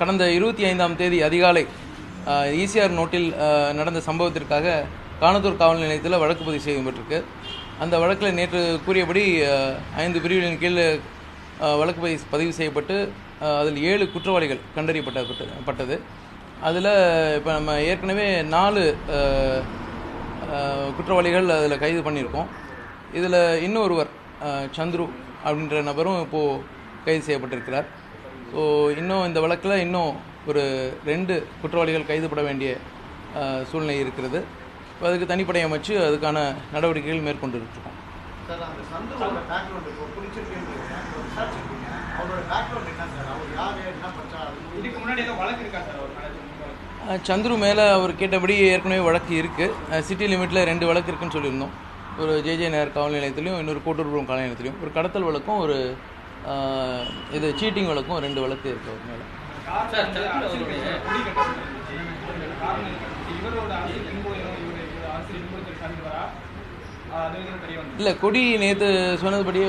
கடந்த 25ஆம் தேதி அதிகாலை ஈசிஆர் நோட்டில் நடந்த சம்பவத்திற்காக காணத்தூர் காவல் நிலையத்தில் வழக்கு பதிவு செய்யப்பட்டிருக்கு. அந்த வழக்கில் நேற்று கூறியபடி 5 பிரிவுகளின் கீழ் வழக்கு பதிவு செய்யப்பட்டு அதில் 7 குற்றவாளிகள் கண்டறியப்பட்டது. அதில் இப்போ நம்ம ஏற்கனவே 4 குற்றவாளிகள் அதில் கைது பண்ணியிருக்கோம். இதில் இன்னொருவர் சந்துரு அப்படின்ற நபரும் இப்போது கைது செய்யப்பட்டிருக்கிறார். ஸோ இன்னும் இந்த வழக்கில் இன்னும் ஒரு 2 குற்றவாளிகள் கைதுபட வேண்டிய சூழ்நிலை இருக்கிறது. இப்போ அதுக்கு தனிப்படை அமைச்சு அதுக்கான நடவடிக்கைகள் மேற்கொண்டு இருக்கோம். சந்துரு மேலே அவர் கேட்டபடி ஏற்கனவே வழக்கு இருக்குது. சிட்டி லிமிட்டில் 2 வழக்கு இருக்குன்னு சொல்லியிருந்தோம். ஒரு ஜே நகர் காவல் நிலையத்திலையும் இன்னொரு கோட்டூர்புரம் காவல் நிலையத்திலையும் ஒரு கடத்தல் வழக்கும் ஒரு இது சீட்டிங் வழக்கும் 2 வழக்கு இருக்குது அவர் மேலே. இல்லை, கொடி நேற்று சொன்னதுபடியே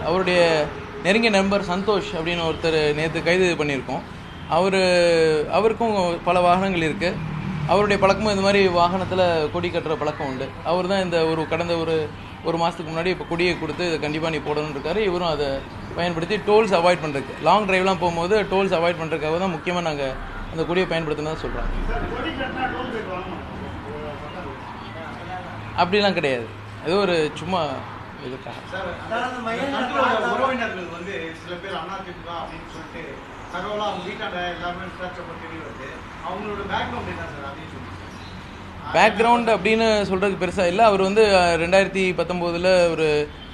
அவருடைய நெருங்கிய நண்பர் சந்தோஷ் அப்படின்னு ஒருத்தர் நேற்று கைது பண்ணியிருக்கோம். அவருக்கும் பல வாகனங்கள் இருக்குது. அவருடைய பழக்கமும் இந்த மாதிரி வாகனத்தில் கொடி கட்டுற பழக்கம் உண்டு. அவர் தான் இந்த கடந்த ஒரு மாதத்துக்கு முன்னாடி இப்போ கொடியை கொடுத்து இதை கண்டிப்பாக நீ போடணும்னு இருக்காரு. இவரும் அதை பயன்படுத்தி டோல்ஸ் அவாய்ட் பண்ணுறதுக்கு, லாங் டிரைவ்லாம் போகும்போது டோல்ஸ் அவாய்ட் பண்ணுறதுக்காக தான் முக்கியமாக நாங்கள் அந்த கொடியை பயன்படுத்தினதான் சொல்கிறோம். அப்படிலாம் கிடையாது, ஏதோ ஒரு சும்மா இதுக்காக. பேக்ரவுண்ட் அப்படின்னு சொல்கிறதுக்கு பெருசாக இல்லை. அவர் 2019 ஒரு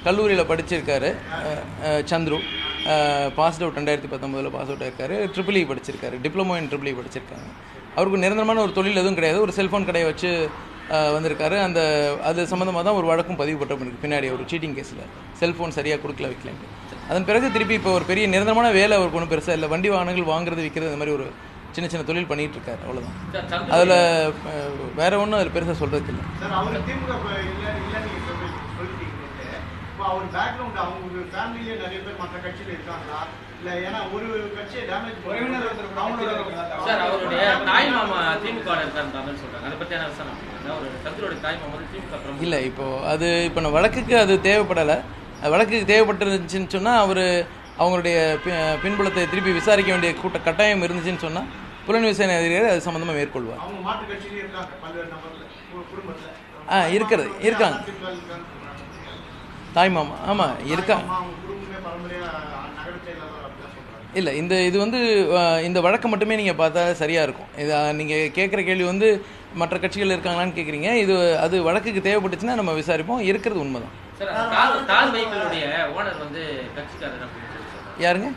கல்லூரியில் படிச்சிருக்காரு. Chandru pass out 2019 pass out ஆயிருக்காரு. EEE படிச்சிருக்காரு, டிப்ளமோ இன் EEE படிச்சிருக்காங்க. அவருக்கு நிரந்தரமான ஒரு தொழில் எதுவும் கிடையாது. ஒரு செல்ஃபோன் கடையை வச்சு வந்திருக்காரு. அது சம்மந்தமாக தான் ஒரு வழக்கும் பதிவு பண்ணப்பட்டிருக்கு. பின்னாடி ஒரு சீட்டிங் கேஸில் செல்ஃபோன் சரியாக கொடுக்கல வைக்கலன்ட்டு. அதன் பிறகு திருப்பி இப்போ ஒரு பெரிய நிரந்தரமான வேலை அவருக்கு ஒன்றும் பெருசாக இல்லை. வண்டி வாகனங்கள் வாங்குறது விற்கிறது இந்த மாதிரி ஒரு சின்ன சின்ன தொழில் பண்ணிகிட்டு இருக்காரு, அவ்வளோதான். அதில் வேறு ஒன்றும் அதில் பெருசாக சொல்கிறதுக்கு இல்லை. இல்லை, இப்போ நான் வழக்குக்கு அது தேவைப்படலை. வழக்குக்கு தேவைப்பட்டுருந்துச்சின்னு சொன்னால் அவங்களுடைய பின்புலத்தை திருப்பி விசாரிக்க வேண்டிய கட்டாயம் இருந்துச்சுன்னு சொன்னால் புலன் விசாரணை அதிகாரி அது சம்மந்தமாக மேற்கொள்வார். இருக்காங்க தாய் மாமா. ஆமாம், இருக்காங்க. இல்லை, இது இந்த வழக்கு மட்டுமே நீங்கள் பார்த்தா சரியாக இருக்கும். இது நீங்கள் கேட்குற கேள்வி மற்ற கட்சிகள் இருக்காங்களான்னு கேட்குறீங்க. அது வழக்குக்கு தேவைப்பட்டுச்சுன்னா நம்ம விசாரிப்போம். இருக்கிறது உண்மைதான். யாருங்க?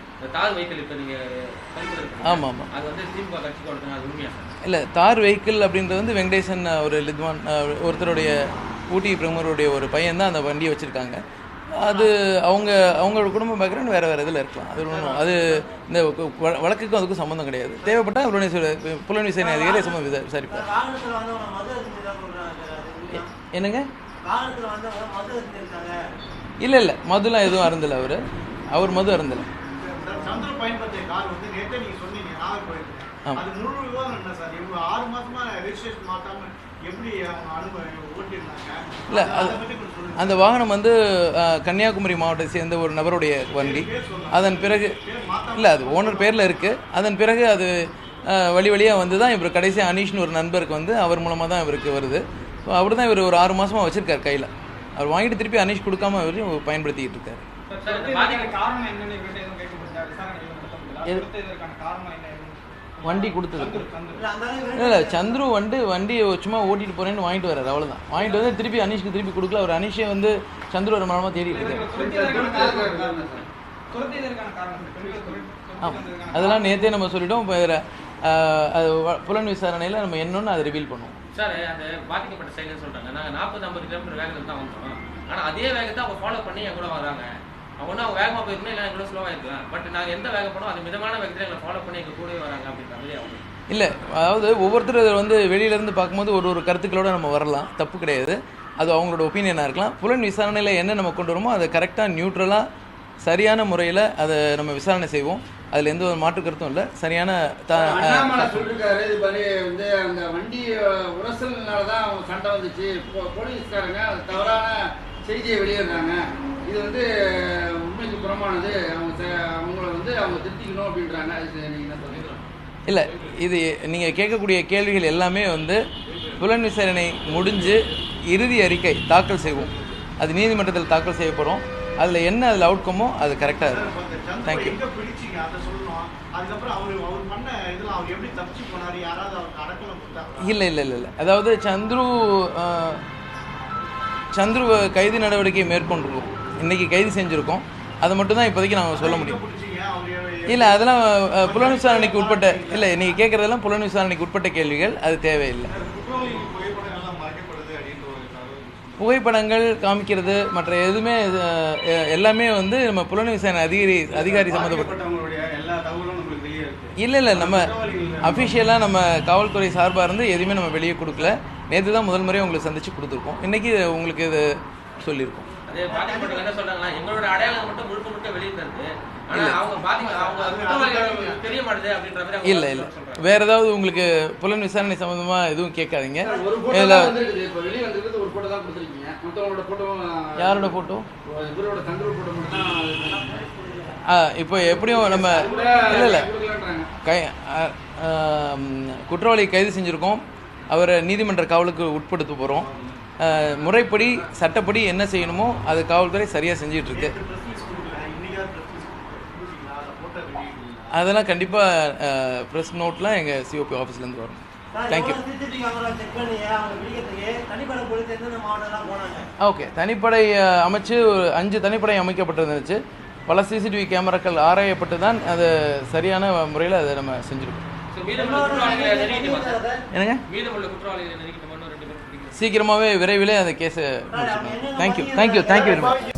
ஆமாம் ஆமாம். இல்லை, தார் வெஹிக்கிள் அப்படின்றது வெங்கடேசன் ஒரு லித்வான் ஒருத்தருடைய ஊட்டி பிரமுகருடைய ஒரு பையன் தான் அந்த வண்டியை வச்சுருக்காங்க. அது அவங்களோட குடும்ப பேக்ரவுண்ட் வேறு இதில் இருக்கலாம். அது இந்த வழக்குக்கும் அதுக்கும் சம்மந்தம் கிடையாது. தேவைப்பட்டால் புலன் விசாரணை அதிகாரி சம்மந்தம் விசாரிப்பார். என்னங்க? இல்லை, மதுலாம் எதுவும் அருந்தலை. அவர் மது அருந்தலை. இல்லை, அந்த வாகனம் கன்னியாகுமரி மாவட்டத்தை சேர்ந்த ஒரு நபருடைய வண்டி. அதன் பிறகு இல்லை, அது ஓனர் பேரில் இருக்குது. அதன் பிறகு அது வழியாக தான் இவர் கடைசியாக அனீஷ்னு ஒரு நண்பருக்கு அவர் மூலமாக தான் இவருக்கு வருது. அவர் தான் இவர் ஒரு 6 மாதமாக வச்சுருக்கார் கையில். அவர் வாங்கிட்டு திருப்பி அனீஷ் கொடுக்காம இவரையும் பயன்படுத்திக்கிட்டு இருக்காரு. வண்டி கொடுத்தது இல்லை, சந்துரு வண்டியை சும்மா ஓட்டிட்டு போறேன்னு வாங்கிட்டு வர்றாரு, அவ்வளோதான். வாங்கிட்டு திருப்பி அனீஷ்க்கு திருப்பி கொடுக்கல. அவர் அனீஷை சந்துரு ஒரு மரமாக தேடிட்டு இருக்காரு. ஆமாம், அதெல்லாம் நேற்றே நம்ம சொல்லிட்டோம். இப்போ அது புலன் விசாரணையில் நம்ம என்னன்னு அதை ரிவீல் பண்ணுவோம். சார், அந்த பாதிக்கப்பட்ட சைடுன்னு சொல்கிறாங்க, நாங்கள் 40-50 கிலோமீட்டர் வேகத்தில் தான் வந்தோம். ஆனால் அதே வேகத்தை அவங்க ஃபாலோ பண்ணி என் கூட வராங்க. அவங்க வேகமாக போயிருக்கணும், இல்லை எங்களோட ஸ்லோவாக இருக்கலாம். பட் நாங்கள் எந்த வேகம் போனோம் அது மிதமான வேகத்தில் எங்களை ஃபாலோ பண்ணி எங்கள் கூடவே வராங்க அப்படின்ற மாதிரி அவங்க. இல்லை, அதாவது ஒவ்வொருத்தர் வெளியிலேருந்து பார்க்கும்போது ஒரு கருத்துக்களோடு நம்ம வரலாம், தப்பு கிடையாது. அது அவங்களோட ஒப்பீனியனாக இருக்கலாம். புலன் விசாரணையில் என்ன நம்ம கொண்டு வரோமோ அதை கரெக்டாக நியூட்ரலாக சரியான முறையில் அதை நம்ம விசாரணை செய்வோம். அதில் எந்த ஒரு மாற்று கருத்தும் இல்லை. சரியான சொல்லிருக்காரு. இது மாதிரி வந்து அந்த வண்டி உரசல்னால தான் அவங்க சண்டை வந்துச்சு, போலீஸ்காரங்க தவறான செய்தியை வெளியிடுறாங்க, இது வந்து உண்மைக்கு புறமானது, அவங்கள வந்து அவங்க திருத்திக்கணும் அப்படின்றாங்க. அது நீங்கள் என்ன சொல்லிக்கலாம்? இல்லை, இது நீங்கள் கேட்கக்கூடிய கேள்விகள் எல்லாமே வந்து புலன் விசாரணை முடிஞ்சு இறுதி அறிக்கை தாக்கல் செய்வோம். அது நீதிமன்றத்தில் தாக்கல் செய்ய போகிறோம். அதில் என்ன அதில் அவுட்கமோ அது கரெக்டாக இருக்கும். தேங்க்யூ. இல்லை இல்லை இல்லை இல்லை அதாவது சந்துரு கைது நடவடிக்கை மேற்கொண்டிருக்கோம். இன்றைக்கி கைது செஞ்சுருக்கோம். அதை மட்டும் தான் இப்போதைக்கு நாங்கள் சொல்ல முடியும். இல்லை, அதெல்லாம் புலன் விசாரணைக்கு உட்பட்ட இல்லை. நீங்கள் கேட்குறதெல்லாம் புலன் விசாரணைக்கு உட்பட்ட கேள்விகள். அது தேவையில்லை. புகைப்படங்கள் காமிக்கிறது மற்ற எதுவுமே எல்லாமே வந்து நம்ம புலன் விசாரணை அதிகாரி சம்மந்தப்பட்ட இல்லை இல்லை நம்ம அஃபிஷியலாக நம்ம காவல்துறை சார்பாக இருந்து எதுவுமே நம்ம வெளியே கொடுக்கல. நேற்று தான் முதல் முறையாக உங்களுக்கு சந்தித்து கொடுத்துருக்கோம். இன்றைக்கி உங்களுக்கு இது சொல்லியிருக்கோம். எங்களோட அடையாளம் மட்டும் முழுக்க முழுக்க வெளியிட்டு இல்லை இல்லை வேற ஏதாவது உங்களுக்கு புலன் விசாரணை சம்பந்தமா எதுவும் கேட்காதீங்க. யாரோட போட்டோ? இப்போ எப்படியும் நம்ம இல்லை இல்லை குற்றவாளி கைது செஞ்சுருக்கோம். அவரை நீதிமன்ற காவலுக்கு உட்படுத்த போகிறோம். முறைப்படி சட்டப்படி என்ன செய்யணுமோ அது காவல்துறை சரியாக செஞ்சிட்ருக்கு. அதெல்லாம் கண்டிப்பாக ப்ரெஸ் நோட்லாம் எங்கள் சிஓபி ஆஃபீஸ்லேருந்து வரும். தேங்க்யூ. ஓகே, தனிப்படை அமைச்சு 5 தனிப்படை அமைக்கப்பட்டிருந்துச்சு. பல சிசிடிவி கேமராக்கள் ஆராயப்பட்டு தான் அது சரியான முறையில் அதை நம்ம செஞ்சுருக்கோம். என்னங்க, சீக்கிரமாகவே விரைவிலே அந்த கேஸை முடிச்சுக்கோங்க. Thank you very much.